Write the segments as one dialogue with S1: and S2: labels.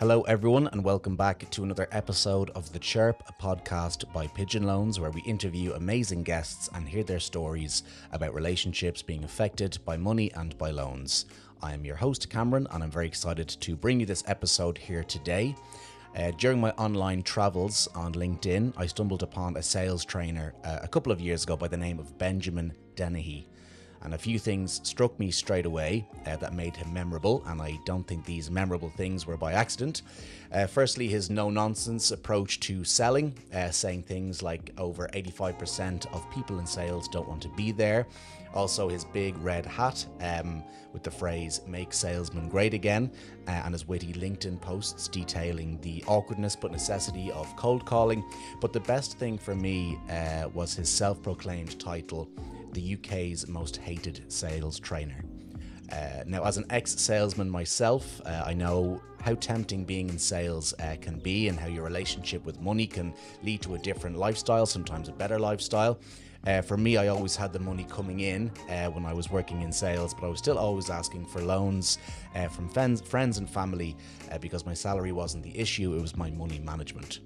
S1: Hello everyone and welcome back to another episode of The Chirp, a podcast by Pigeon Loans where we interview amazing guests and hear their stories about relationships being affected by money and by loans. I am your host Cameron and I'm very excited to bring you this episode here today. During my online travels on LinkedIn, I stumbled upon a sales trainer a couple of years ago by the name of Benjamin Dennehy. And a few things struck me straight away that made him memorable, and I don't think these memorable things were by accident. Firstly, his no-nonsense approach to selling, saying things like over 85% of people in sales don't want to be there. Also, his big red hat with the phrase, make salesmen great again, and his witty LinkedIn posts detailing the awkwardness but necessity of cold calling. But the best thing for me was his self-proclaimed title, the UK's most hated sales trainer. Now, as an ex-salesman myself, I know how tempting being in sales can be and how your relationship with money can lead to a different lifestyle, sometimes a better lifestyle. For me, I always had the money coming in when I was working in sales, but I was still always asking for loans from friends and family because my salary wasn't the issue, it was my money management.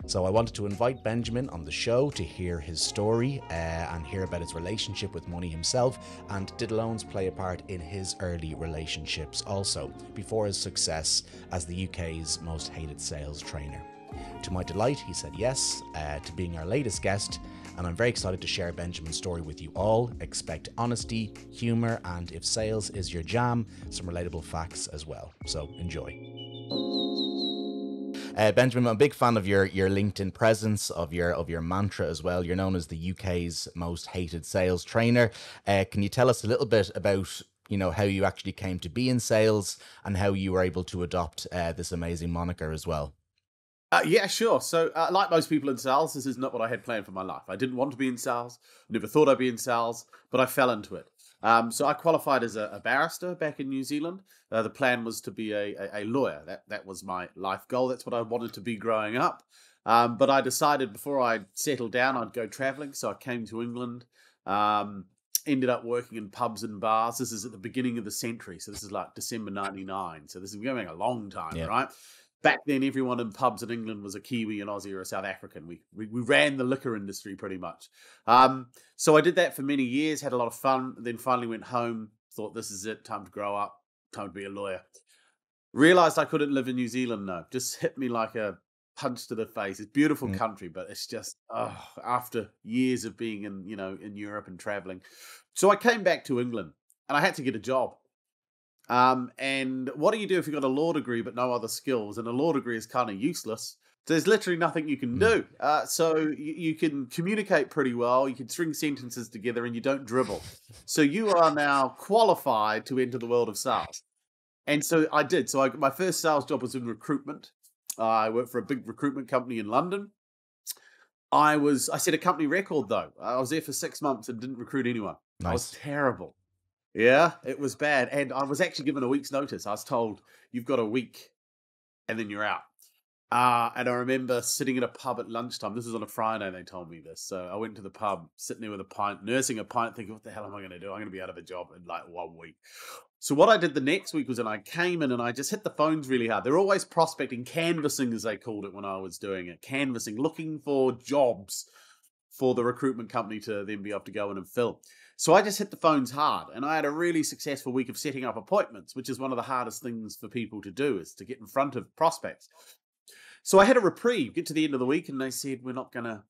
S1: So I wanted to invite Benjamin on the show to hear his story and hear about his relationship with money himself, and did loans play a part in his early relationships also, before his success as the UK's most hated sales trainer. To my delight, he said yes to being our latest guest, and I'm very excited to share Benjamin's story with you all. Expect honesty, humour, and if sales is your jam, some relatable facts as well. So enjoy. Benjamin, I'm a big fan of your LinkedIn presence, of your mantra as well. You're known as the UK's most hated sales trainer. Can you tell us a little bit about, how you actually came to be in sales and how you were able to adopt this amazing moniker as well?
S2: Yeah, sure. So like most people in sales, this is not what I had planned for my life. I didn't want to be in sales. Never thought I'd be in sales, but I fell into it. So I qualified as a barrister back in New Zealand. The plan was to be a lawyer. That was my life goal. That's what I wanted to be growing up. But I decided before I settled down, I'd go traveling. So I came to England, ended up working in pubs and bars. This is at the beginning of the century. So this is like December 99. So this is going a long time,
S1: Yeah.
S2: right? Back then, everyone in pubs in England was a Kiwi, an Aussie, or a South African. We ran the liquor industry pretty much. So I did that for many years, had a lot of fun, then finally went home, thought this is it, time to grow up, time to be a lawyer. Realised I couldn't live in New Zealand, no. Just hit me like a punch to the face. It's a beautiful country, but it's just, after years of being in Europe and travelling. So I came back to England and I had to get a job. And what do you do if you've got a law degree but no other skills? And a law degree is kind of useless. There's literally nothing you can do. So you can communicate pretty well. You can string sentences together and you don't dribble. So you are now qualified to enter the world of sales. And so I did. So my first sales job was in recruitment. I worked for a big recruitment company in London. I set a company record though. I was there for 6 months and didn't recruit anyone.
S1: Nice.
S2: I was terrible. Yeah, it was bad. And I was actually given a week's notice. I was told, you've got a week and then you're out. And I remember sitting in a pub at lunchtime. This was on a Friday, they told me this. So I went to the pub, sitting there with a pint, nursing a pint, thinking, what the hell am I going to do? I'm going to be out of a job in like 1 week. So what I did the next week was I came in and I just hit the phones really hard. They're always prospecting, canvassing as they called it when I was doing it. Canvassing, looking for jobs for the recruitment company to then be able to go in and fill. So I just hit the phones hard, and I had a really successful week of setting up appointments, which is one of the hardest things for people to do, is to get in front of prospects. So I had a reprieve, get to the end of the week, and they said, we're not going to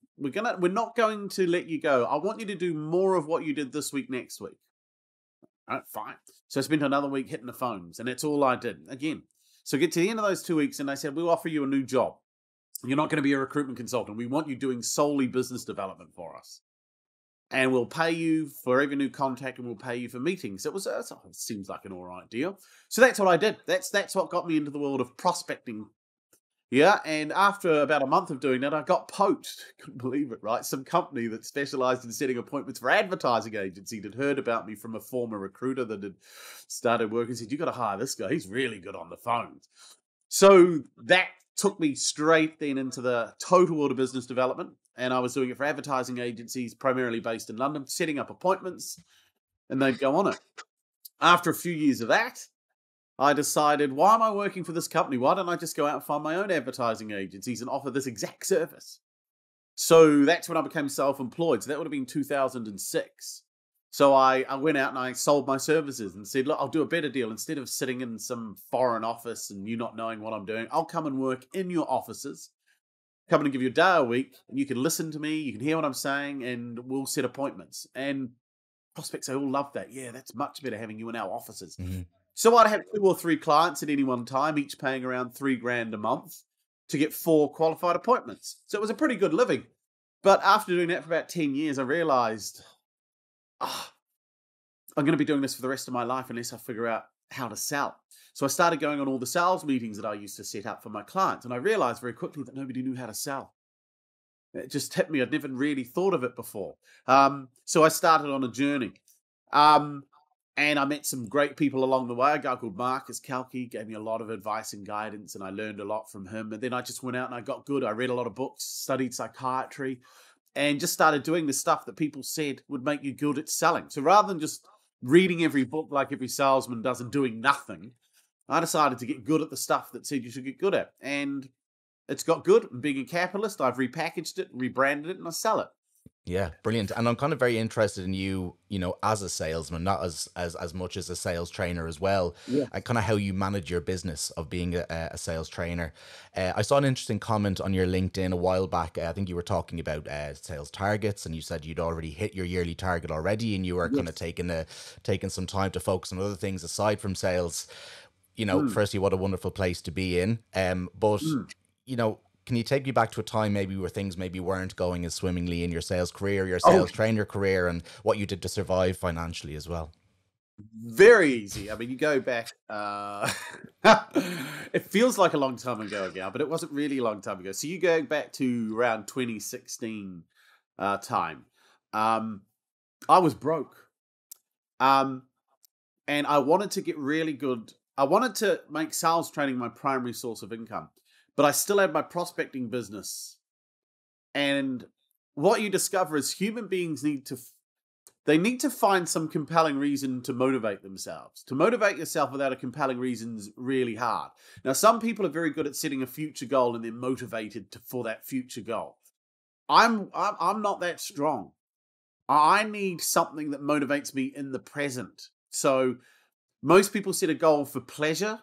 S2: let you go. I want you to do more of what you did this week next week. All right, fine. So I spent another week hitting the phones, and that's all I did again. So get to the end of those 2 weeks, and they said, we'll offer you a new job. You're not going to be a recruitment consultant. We want you doing solely business development for us. And we'll pay you for every new contact, and we'll pay you for meetings. It seems like an all right deal. So that's what I did. That's what got me into the world of prospecting. Yeah, and after about a month of doing that, I got poached. Couldn't believe it, right? Some company that specialized in setting appointments for advertising agencies had heard about me from a former recruiter that had started working and said, you got to hire this guy. He's really good on the phones. So that took me straight then into the total world of business development. And I was doing it for advertising agencies, primarily based in London, setting up appointments, and they'd go on it. After a few years of that, I decided, why am I working for this company? Why don't I just go out and find my own advertising agencies and offer this exact service? So that's when I became self-employed. So that would have been 2006. So I went out and I sold my services and said, look, I'll do a better deal. Instead of sitting in some foreign office and you not knowing what I'm doing, I'll come and work in your offices, come in and give you a day a week, and you can listen to me, you can hear what I'm saying, and we'll set appointments. And prospects, they all love that. Yeah, that's much better having you in our offices.
S1: Mhm.
S2: So I'd have 2 or 3 clients at any one time, each paying around 3 grand a month to get 4 qualified appointments. So it was a pretty good living. But after doing that for about 10 years, I realized, ah, I'm going to be doing this for the rest of my life unless I figure out how to sell. So I started going on all the sales meetings that I used to set up for my clients. And I realized very quickly that nobody knew how to sell. It just hit me. I'd never really thought of it before. So I started on a journey. Um, and I met some great people along the way. A guy called Marcus Kalki gave me a lot of advice and guidance, and I learned a lot from him. And then I just went out and I got good. I read a lot of books, studied psychiatry, and just started doing the stuff that people said would make you good at selling. So rather than just reading every book like every salesman does and doing nothing, I decided to get good at the stuff that said you should get good at. And it's got good. And being a capitalist, I've repackaged it, rebranded it, and I sell it.
S1: Yeah, brilliant. And I'm kind of very interested in you, as a salesman, not as much as a sales trainer as well,
S2: Yeah.
S1: and kind of how you manage your business of being a sales trainer. I saw an interesting comment on your LinkedIn a while back. I think you were talking about sales targets, and you said you'd already hit your yearly target already, and you were kind of
S2: Yes.
S1: taking some time to focus on other things aside from sales.
S2: Mm,
S1: Firstly, what a wonderful place to be in. But
S2: mm.
S1: you know, can you take me back to a time maybe where things maybe weren't going as swimmingly in your sales career, your
S2: Oh,
S1: sales trainer career, and what you did to survive financially as well?
S2: very easy. I mean, you go back, it feels like a long time ago now, but it wasn't really a long time ago. So you go back to around 2016 time. Um, I was broke. Um, and I wanted to get really good. I wanted to make sales training my primary source of income, but I still had my prospecting business. And what you discover is human beings they need to find some compelling reason to motivate themselves. To motivate yourself without a compelling reason is really hard. Now, some people are very good at setting a future goal and they're motivated for that future goal. I'm not that strong. I need something that motivates me in the present. So most people set a goal for pleasure,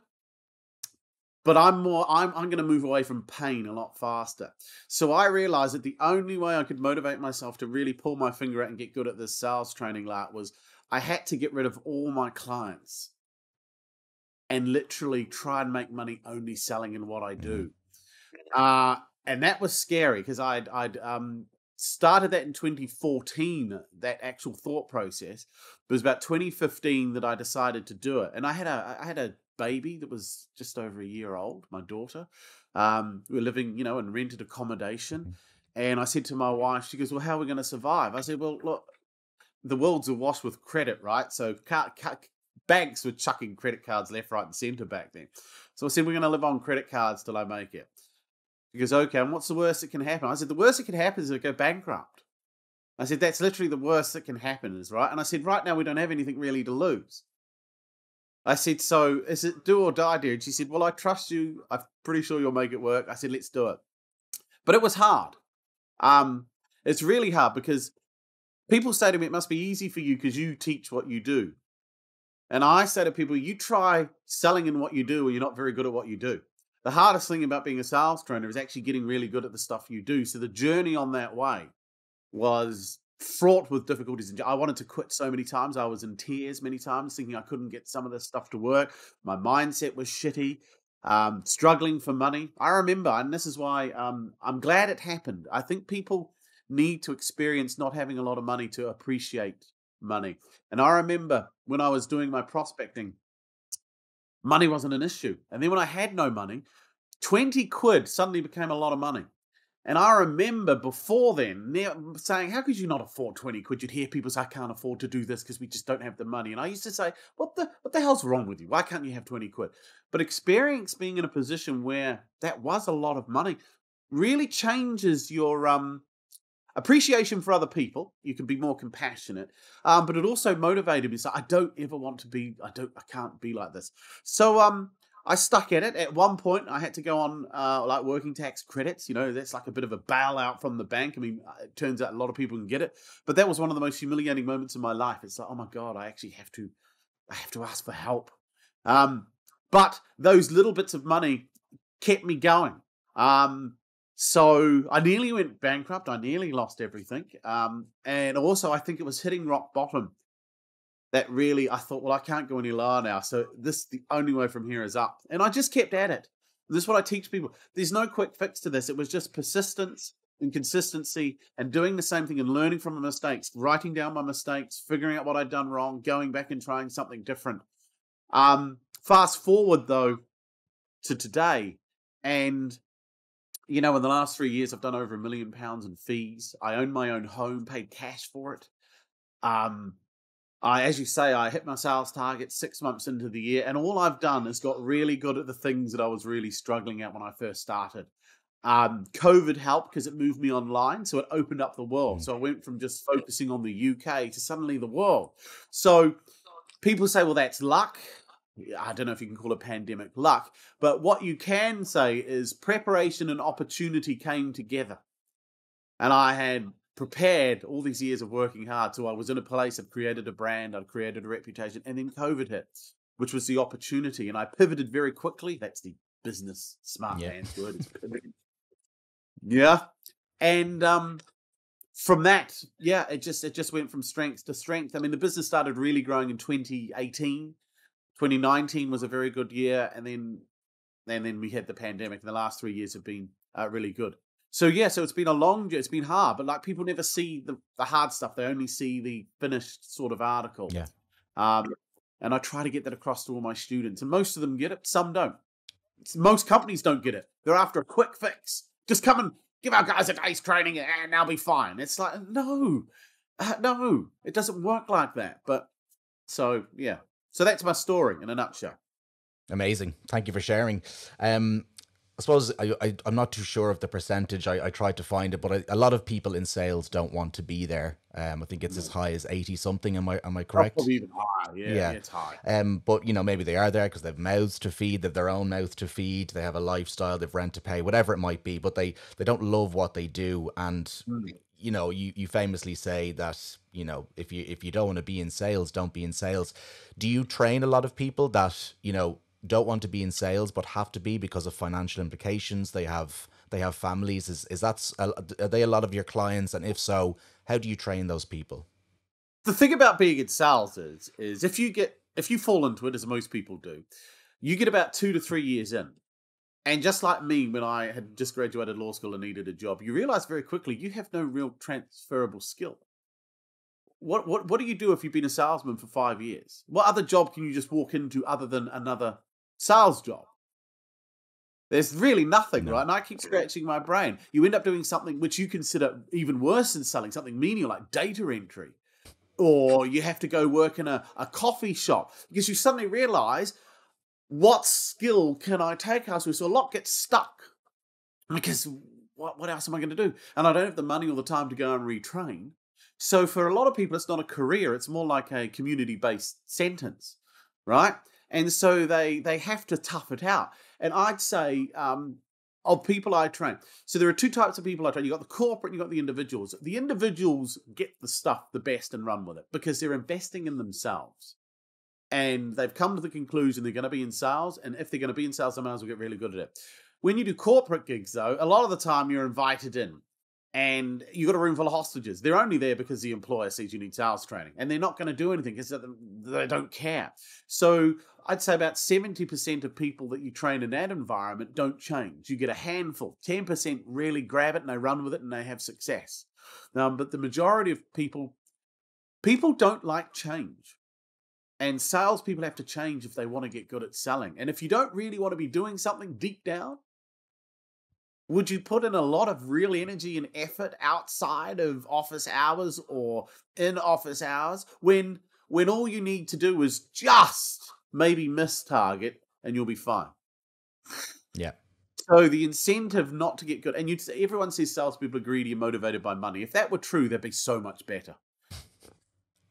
S2: but I'm going to move away from pain a lot faster. So I realized that the only way I could motivate myself to really pull my finger out and get good at this sales training lot was I had to get rid of all my clients and literally try and make money only selling in what I
S1: Mm,
S2: do. Uh, and that was scary because I'd started that in 2014, that actual thought process. It was about 2015 that I decided to do it. And I had a baby that was just over a year old, my daughter. We were living, in rented accommodation.
S1: mhm.
S2: And I said to my wife, she goes, well, how are we going to survive? I said, well, look, the world's awash with credit, right? So banks were chucking credit cards left, right, and center back then. So I said, we're going to live on credit cards till I make it. He goes, okay, and what's the worst that can happen? I said, the worst that can happen is I go bankrupt. I said, that's literally the worst that can happen, is right. And I said, right now we don't have anything really to lose. I said, so is it do or die, dear? And she said, well, I trust you. I'm pretty sure you'll make it work. I said, let's do it. But it was hard. Um, it's really hard because people say to me, it must be easy for you because you teach what you do. And I say to people, you try selling in what you do or you're not very good at what you do. The hardest thing about being a sales trainer is actually getting really good at the stuff you do. So the journey on that way was fraught with difficulties. And I wanted to quit so many times. I was in tears many times, thinking I couldn't get some of this stuff to work. My mindset was shitty, struggling for money. I remember, and this is why I'm glad it happened. I think people need to experience not having a lot of money to appreciate money. And I remember when I was doing my prospecting, money wasn't an issue. And then when I had no money, 20 quid suddenly became a lot of money. And I remember before then saying, how could you not afford 20 quid? You'd hear people say, I can't afford to do this because we just don't have the money. And I used to say, what the hell's wrong with you? Why can't you have 20 quid? But experience being in a position where that was a lot of money really changes your appreciation for other people. You can be more compassionate. But it also motivated me. So I don't ever want to be, I can't be like this. So I stuck at it. At one point, I had to go on like working tax credits. You know, that's like a bit of a bailout from the bank. I mean, it turns out a lot of people can get it. But that was one of the most humiliating moments in my life. It's like, oh my God, I actually have to ask for help. But those little bits of money kept me going. So I nearly went bankrupt. I nearly lost everything. And also I think it was hitting rock bottom that really, I thought, well, I can't go any lower now. So the only way from here is up. And I just kept at it. This is what I teach people. There's no quick fix to this. It was just persistence and consistency and doing the same thing and learning from my mistakes, writing down my mistakes, figuring out what I'd done wrong, going back and trying something different. Fast forward though to today, and you know, in the last 3 years, I've done over £1 million in fees. I own my own home, paid cash for it. As you say, I hit my sales target 6 months into the year, and all I've done is got really good at the things that I was really struggling at when I first started. COVID helped because it moved me online, so it opened up the world. So I went from just focusing on the UK to suddenly the world. So people say, well, that's luck. I don't know if you can call a pandemic luck, but what you can say is preparation and opportunity came together. And I had prepared all these years of working hard. So I was in a place, I've created a brand, I've created a reputation, and then COVID hit, which was the opportunity. And I pivoted very quickly. That's the business smart man's word. It's pivoting. Yeah. And from that, it just went from strength to strength. I mean, the business started really growing in 2018. 2019 was a very good year, and then we had the pandemic. And the last 3 years have been really good. So so it's been a long journey. It's been hard, but like people never see the hard stuff. They only see the finished sort of article.
S1: Yeah.
S2: And I try to get that across to all my students, and most of them get it. Some don't. Most companies don't get it. They're after a quick fix. Just come and give our guys a day's training, and they'll be fine. It's like no, it doesn't work like that. But so that's my story in a nutshell.
S1: Amazing. Thank you for sharing. I suppose I'm not too sure of the percentage. I tried to find it, but a lot of people in sales don't want to be there. I think it's as high as 80 something. Am I correct?
S2: Probably even higher. Yeah, it's high.
S1: But you know, maybe they are there because they've mouths to feed, they've their own mouth to feed, they have a lifestyle, they've rent to pay, whatever it might be, but they don't love what they do. And you know, you famously say that, you know, if you don't want to be in sales, don't be in sales. Do you train a lot of people that, you know, don't want to be in sales but have to be because of financial implications? They have families. Are they a lot of your clients? And if so, how do you train those people?
S2: The thing about being in sales is if you fall into it, as most people do, you get about 2 to 3 years in. And just like me, when I had just graduated law school and needed a job, you realize very quickly you have no real transferable skill. What do you do if you've been a salesman for 5 years? What other job can you just walk into other than another sales job? There's really nothing, right? And I keep scratching my brain. You end up doing something which you consider even worse than selling, something menial like data entry. Or you have to go work in a coffee shop because you suddenly realize, what skill can I take us with? So a lot gets stuck because what else am I going to do? And I don't have the money or the time to go and retrain. So for a lot of people, it's not a career. It's more like a community-based sentence, right? And so they have to tough it out. And I'd say of people I train, so there are two types of people I train. You've got the corporate and you've got the individuals. The individuals get the stuff the best and run with it because they're investing in themselves. And they've come to the conclusion they're going to be in sales. And if they're going to be in sales, they might as well get really good at it. When you do corporate gigs, though, a lot of the time you're invited in. And you've got a room full of hostages. They're only there because the employer sees you need sales training. And they're not going to do anything because they don't care. So I'd say about 70% of people that you train in that environment don't change. You get a handful. 10% really grab it and they run with it and they have success. But the majority of people don't like change. And salespeople have to change if they want to get good at selling. And if you don't really want to be doing something deep down, would you put in a lot of real energy and effort outside of office hours or in office hours when all you need to do is just maybe miss target and you'll be fine?
S1: Yeah.
S2: So the incentive not to get good, and everyone says salespeople are greedy and motivated by money. If that were true, that'd be so much better.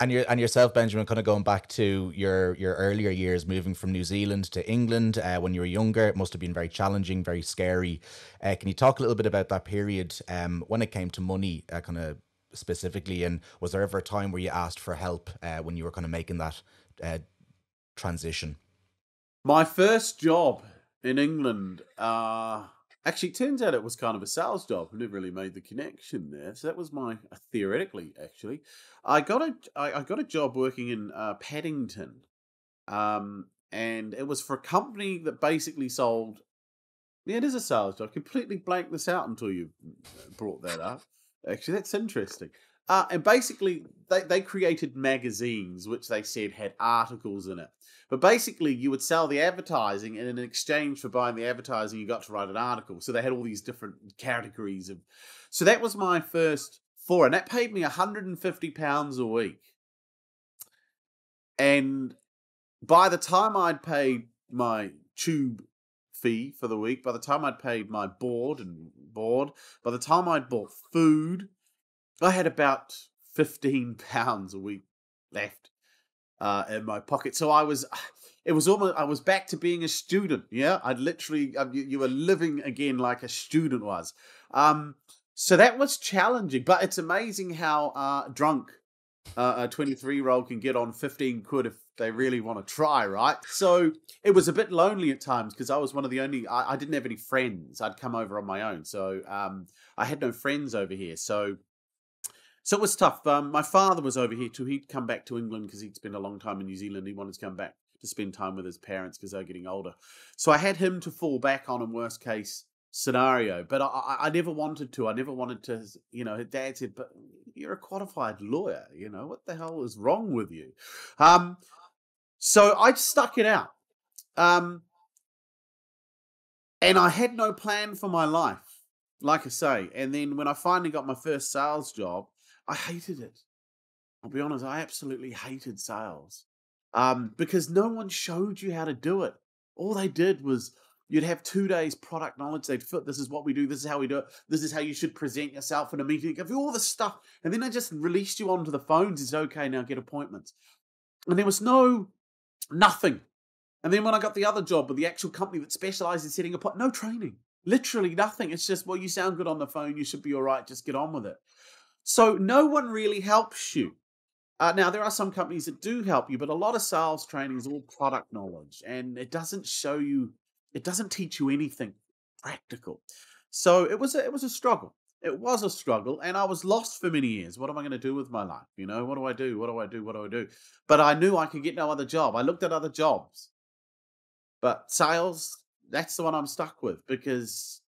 S1: And yourself, Benjamin, kind of going back to your earlier years, moving from New Zealand to England when you were younger, it must have been very challenging, very scary. Can you talk a little bit about that period when it came to money, kind of specifically? And was there ever a time where you asked for help when you were kind of making that transition?
S2: My first job in England, actually, it turns out it was kind of a sales job. I never really made the connection there. So that was my theoretically, actually, I got a job working in Paddington, and it was for a company that basically sold. Yeah, it is a sales job. I completely blanked this out until you brought that up. Actually, that's interesting. And basically, they created magazines which they said had articles in it. But basically, you would sell the advertising, and in exchange for buying the advertising, you got to write an article. So they had all these different categories of. So that was my first four, and that paid me £150 a week. And by the time I'd paid my tube fee for the week, by the time I'd paid my board, by the time I'd bought food, I had about £15 a week left in my pocket. So it was almost, I was back to being a student. Yeah, I'd literally, you were living again like a student was. So that was challenging, but it's amazing how drunk a 23-year-old can get on 15 quid if they really want to try, right? So it was a bit lonely at times because I was one of the only, I didn't have any friends. I'd come over on my own. So I had no friends over here. So it was tough. My father was over here too. He'd come back to England because he'd spent a long time in New Zealand. He wanted to come back to spend time with his parents because they're getting older. So I had him to fall back on in worst case scenario. But I never wanted to. I never wanted to, Dad said, but you're a qualified lawyer. What the hell is wrong with you? So I stuck it out. And I had no plan for my life, like I say. And then when I finally got my first sales job, I hated it. I'll be honest, I absolutely hated sales because no one showed you how to do it. All they did was you'd have 2 days product knowledge. They'd fit, this is what we do. This is how we do it. This is how you should present yourself in a meeting. Give you all the stuff. And then they just released you onto the phones. It's okay, now get appointments. And there was nothing. And then when I got the other job with the actual company that specialized in setting up, no training, literally nothing. It's just, well, you sound good on the phone. You should be all right. Just get on with it. So no one really helps you. Now, there are some companies that do help you, but a lot of sales training is all product knowledge, and it doesn't teach you anything practical. So it was a struggle. It was a struggle, and I was lost for many years. What am I going to do with my life? What do I do? What do I do? What do I do? But I knew I could get no other job. I looked at other jobs, but sales, that's the one I'm stuck with because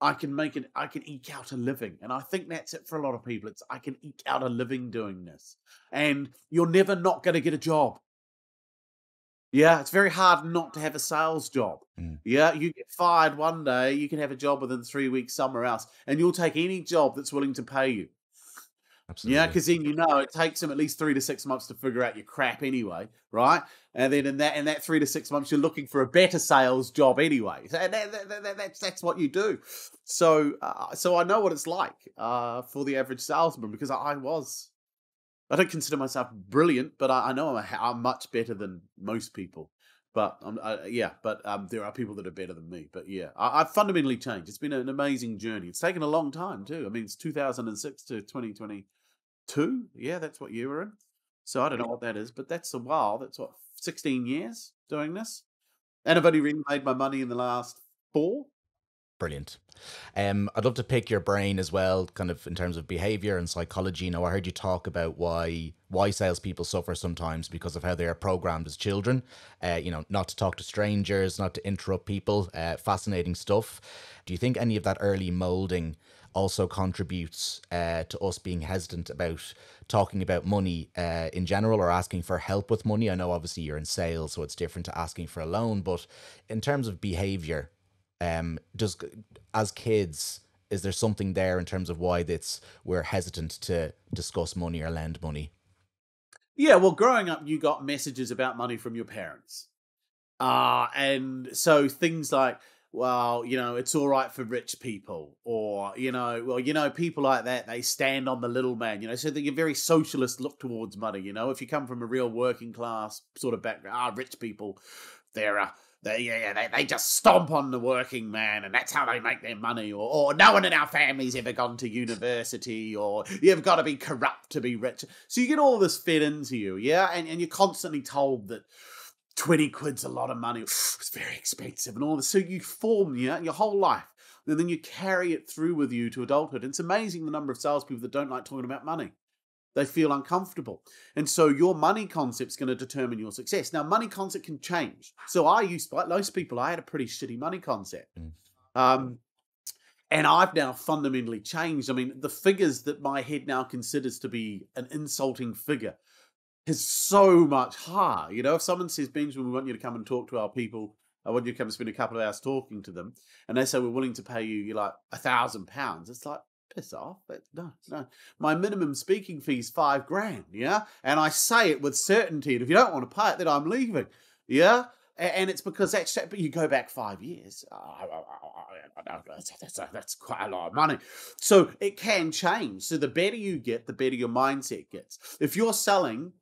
S2: I can eke out a living. And I think that's it for a lot of people. It's I can eke out a living doing this. And you're never not going to get a job. Yeah, it's very hard not to have a sales job. Yeah, you get fired one day, you can have a job within 3 weeks somewhere else. And you'll take any job that's willing to pay you.
S1: Absolutely.
S2: Yeah, because then it takes them at least 3 to 6 months to figure out your crap anyway, right? And then in that 3 to 6 months, you're looking for a better sales job anyway. So that's what you do. So I know what it's like for the average salesman because I don't consider myself brilliant, but I know I'm much better than most people. But there are people that are better than me. But yeah, I've fundamentally changed. It's been an amazing journey. It's taken a long time too. I mean, it's 2006 to 2022. Yeah, that's what year we're in. So I don't know what that is, but that's a while. That's 16 years doing this. And I've only really made my money in the last 4.
S1: Brilliant. I'd love to pick your brain as well, kind of in terms of behavior and psychology. I heard you talk about why salespeople suffer sometimes because of how they are programmed as children. Not to talk to strangers, not to interrupt people. Fascinating stuff. Do you think any of that early molding also contributes to us being hesitant about talking about money in general or asking for help with money? I know obviously you're in sales, so it's different to asking for a loan, but in terms of behavior, as kids, is there something there in terms of why we're hesitant to discuss money or lend money?
S2: Yeah, well, growing up, you got messages about money from your parents. And so things like, well, it's all right for rich people, or, well, people like that, they stand on the little man, so that you're very socialist look towards money, if you come from a real working class sort of background, rich people, they're, they just stomp on the working man, and that's how they make their money, or no one in our family's ever gone to university, or you've got to be corrupt to be rich. So you get all this fed into you, yeah, and you're constantly told that 20 quid's a lot of money. It's very expensive and all this. So you form your whole life, and then you carry it through with you to adulthood. It's amazing the number of salespeople that don't like talking about money. They feel uncomfortable. And so your money concept's going to determine your success. Now, money concept can change. So like most people, I had a pretty shitty money concept. And I've now fundamentally changed. I mean, the figures that my head now considers to be an insulting figure is so much higher. If someone says, Benjamin, we want you to come and talk to our people, I want you to come and spend a couple of hours talking to them, and they say, we're willing to pay you, like £1,000. It's like, piss off. No. My minimum speaking fee is $5,000, yeah? And I say it with certainty, and if you don't want to pay it, then I'm leaving, yeah? And it's because but you go back 5 years, that's quite a lot of money. So it can change. So the better you get, the better your mindset gets. If you're selling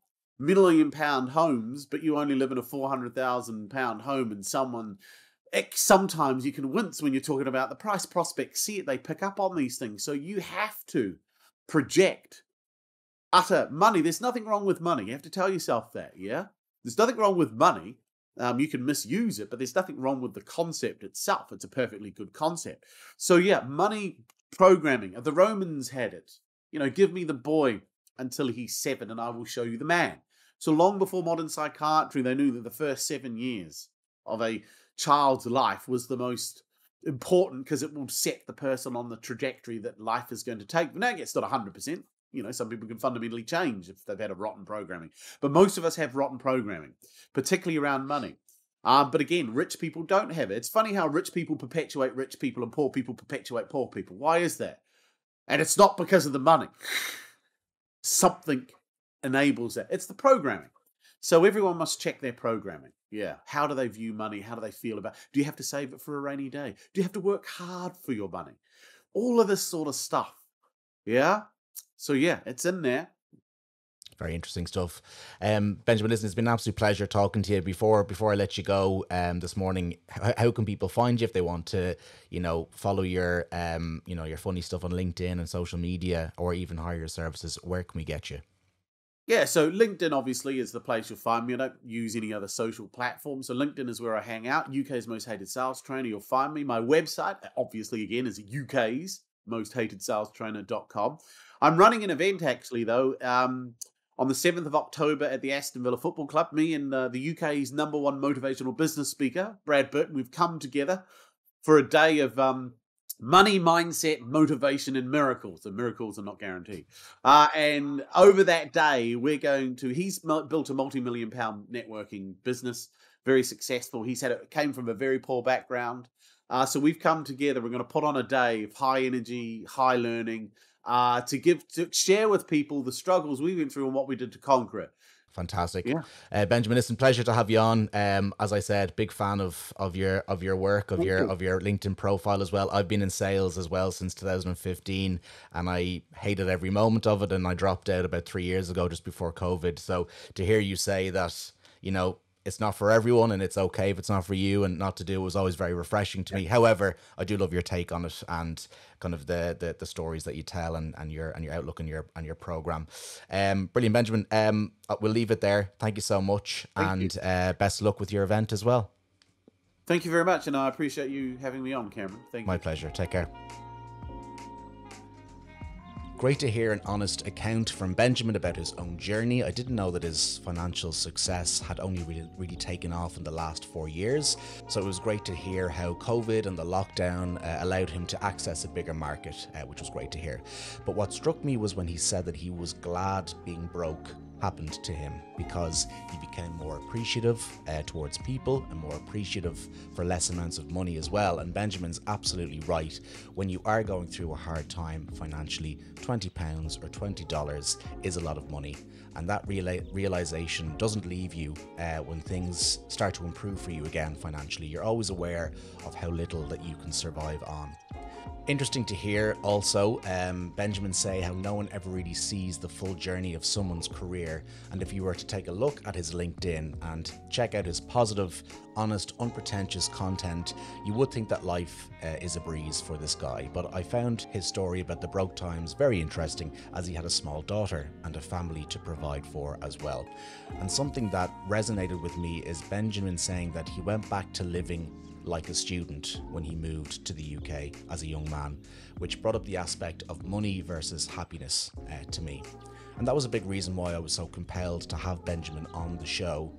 S2: £1,000,000 homes, but you only live in a £400,000 home, and sometimes you can wince when you're talking about the price. Prospects see it, they pick up on these things. So you have to project utter money. There's nothing wrong with money. You have to tell yourself that, yeah? There's nothing wrong with money. You can misuse it, but there's nothing wrong with the concept itself. It's a perfectly good concept. So yeah, money programming. The Romans had it. Give me the boy until he's 7 and I will show you the man. So long before modern psychiatry, they knew that the first 7 years of a child's life was the most important, because it will set the person on the trajectory that life is going to take. Now, it's not 100%. Some people can fundamentally change if they've had a rotten programming. But most of us have rotten programming, particularly around money. But again, rich people don't have it. It's funny how rich people perpetuate rich people and poor people perpetuate poor people. Why is that? And it's not because of the money. Something enables that. It's the programming. So everyone must check their programming. Yeah. How do they view money? How do they feel about it? Do you have to save it for a rainy day? Do you have to work hard for your money? All of this sort of stuff. Yeah. So yeah, it's in there.
S1: Very interesting stuff. Benjamin, listen, it's been an absolute pleasure talking to you. Before I let you go this morning, how can people find you if they want to, follow your, your funny stuff on LinkedIn and social media, or even hire your services? Where can we get you?
S2: Yeah, so LinkedIn obviously is the place you'll find me. I don't use any other social platform. So LinkedIn is where I hang out. UK's Most Hated Sales Trainer. You'll find me. My website, obviously, again, is UK's mosthatedSalesTrainer.com. I'm running an event, actually, though, on the 7th of October at the Aston Villa Football Club. Me and the UK's #1 motivational business speaker, Brad Burton, we've come together for a day of money, mindset, motivation, and miracles. The miracles are not guaranteed. And over that day, he's built a multi-million-pound networking business, very successful. Came from a very poor background. So we've come together. We're going to put on a day of high energy, high learning, to share with people the struggles we went through and what we did to conquer it.
S1: Fantastic. Yeah. Benjamin, it's a pleasure to have you on. As I said, big fan of your work, of your LinkedIn profile as well. I've been in sales as well since 2015, and I hated every moment of it, and I dropped out about 3 years ago, just before COVID. So to hear you say that, it's not for everyone, and it's okay if it's not for you, and not to do, was always very refreshing to me. However, I do love your take on it, and kind of the stories that you tell, and your outlook and your program. Brilliant, Benjamin. We'll leave it there. Thank you so much, and best of luck with your event as well.
S2: Thank you very much, and I appreciate you having me on, Cameron. Thank you.
S1: My pleasure. Take care. Great to hear an honest account from Benjamin about his own journey. I didn't know that his financial success had only really taken off in the last 4 years. So it was great to hear how COVID and the lockdown allowed him to access a bigger market, which was great to hear. But what struck me was when he said that he was glad being broke happened to him, because he became more appreciative towards people and more appreciative for less amounts of money as well. And Benjamin's absolutely right. When you are going through a hard time financially, £20 or $20 is a lot of money. And that realization doesn't leave you when things start to improve for you again financially. You're always aware of how little that you can survive on. Interesting to hear also Benjamin say how no one ever really sees the full journey of someone's career. And if you were to take a look at his LinkedIn and check out his positive, honest, unpretentious content, you would think that life is a breeze for this guy. But I found his story about the broke times very interesting, as he had a small daughter and a family to provide for as well. And something that resonated with me is Benjamin saying that he went back to living like a student when he moved to the UK as a young man, which brought up the aspect of money versus happiness to me. And that was a big reason why I was so compelled to have Benjamin on the show.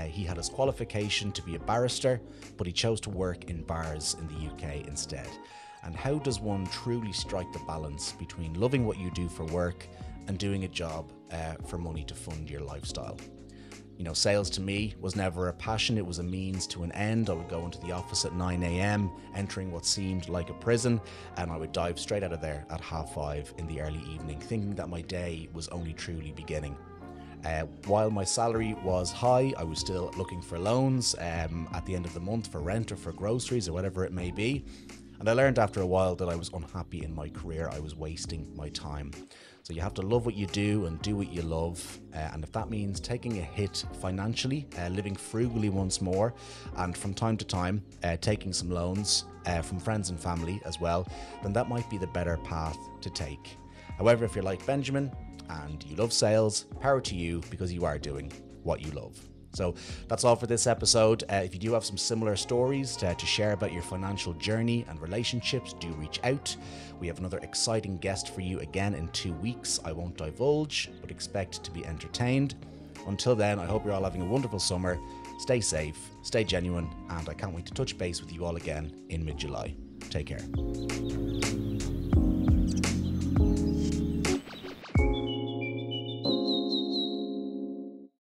S1: He had his qualification to be a barrister, but he chose to work in bars in the UK instead. And how does one truly strike the balance between loving what you do for work and doing a job for money to fund your lifestyle? You know, sales to me was never a passion, it was a means to an end. I would go into the office at 9 a.m, entering what seemed like a prison, and I would dive straight out of there at 5:30 in the early evening, thinking that my day was only truly beginning. While my salary was high, I was still looking for loans at the end of the month for rent or for groceries or whatever it may be. And I learned after a while that I was unhappy in my career. I was wasting my time. So you have to love what you do and do what you love. And if that means taking a hit financially, living frugally once more, and from time to time taking some loans from friends and family as well, then that might be the better path to take. However, if you're like Benjamin and you love sales, power to you, because you are doing what you love. So that's all for this episode. If you do have some similar stories to share about your financial journey and relationships, do reach out. We have another exciting guest for you again in 2 weeks. I won't divulge, but expect to be entertained. Until then, I hope you're all having a wonderful summer. Stay safe, stay genuine, and I can't wait to touch base with you all again in mid-July. Take care.